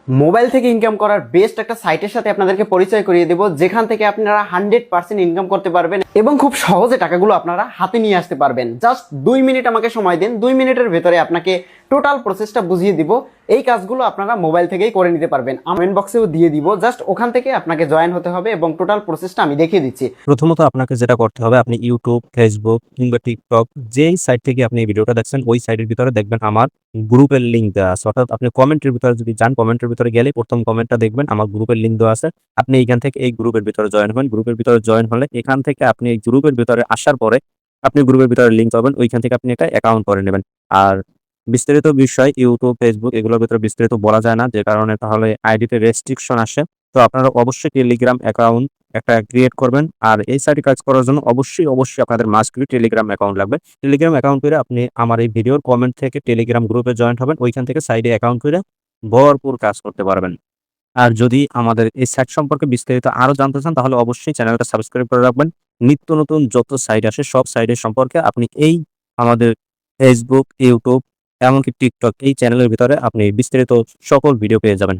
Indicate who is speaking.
Speaker 1: Mobile থেকে income করার best একটা সাইটের সাথে আপনাদেরকে পরিচয় করিয়ে দেব, যেখান থেকে আপনারা 100% ইনকাম করতে পারবেন এবং খুব সহজে টাকাগুলো আপনারা হাতে নিয়ে আসতে পারবেন। জাস্ট 2 মিনিট আমাকে সময় দিন, 2 মিনিটের ভেতরে আপনাকে টোটাল প্রসেসটা বুঝিয়ে দিব। এই কাজগুলো আপনারা মোবাইল থেকেই করে নিতে পারবেন। কমেন্ট বক্সেও দিয়ে দিব, জাস্ট ওখান থেকে আপনাকে জয়েন হতে হবে এবং টোটাল প্রসেসটা আমি দেখিয়ে দিচ্ছি।
Speaker 2: প্রথমত আপনাকে যেটা করতে হবে, আপনি ইউটিউব, ফেসবুক কিংবা টিকটক যেই সাইট থেকে আপনি এই ভিডিওটা দেখছেন ওই সাইটের ভিতরে দেখবেন আমার গ্রুপের লিঙ্ক দেওয়া আছে। অর্থাৎ আপনি কমেন্টের ভিতরে যদি যান, কমেন্টের ভিতরে গেলে প্রথম কমেন্টটা দেখবেন আমার গ্রুপের লিঙ্ক দেওয়া আছে। আপনি এইখান থেকে এই গ্রুপের ভিতরে জয়েন হবেন। গ্রুপের ভিতরে জয়েন হলে এখান থেকে আপনি এই গ্রুপের ভিতরে আসার পরে আপনি গ্রুপের ভিতরে লিঙ্ক পাবেন, ওইখান থেকে আপনি একটা অ্যাকাউন্ট করে নেবেন। আর বিস্তারিত বিষয় ইউটিউব, ফেসবুক এগুলোর ভিতরে বিস্তারিত বলা যায় না, যে কারণে তাহলে আইডিতে রেস্ট্রিকশন আসে। তো আপনারা অবশ্যই টেলিগ্রাম অ্যাকাউন্ট একটা ক্রিয়েট করবেন। আর এই সাইটে কাজ করার জন্য অবশ্যই আপনাদের মাস্ট বি টেলিগ্রাম অ্যাকাউন্ট লাগবে। টেলিগ্রাম অ্যাকাউন্ট করে আপনি আমার এই ভিডিওর কমেন্ট থেকে টেলিগ্রাম গ্রুপে জয়েন্ট হবেন, ওইখান থেকে সাইডে অ্যাকাউন্ট করে ভরপুর কাজ করতে পারবেন। আর যদি আমাদের এই সাইট সম্পর্কে বিস্তারিত আরো জানতে চান তাহলে অবশ্যই চ্যানেলটা সাবস্ক্রাইব করে রাখবেন। নিত্য নতুন যত সাইট আসে সব সাইটের সম্পর্কে আপনি এই আমাদের ফেসবুক, ইউটিউব এমনকি টিকটক এই চ্যানেলের ভিতরে আপনি বিস্তারিত সকল ভিডিও পেয়ে যাবেন।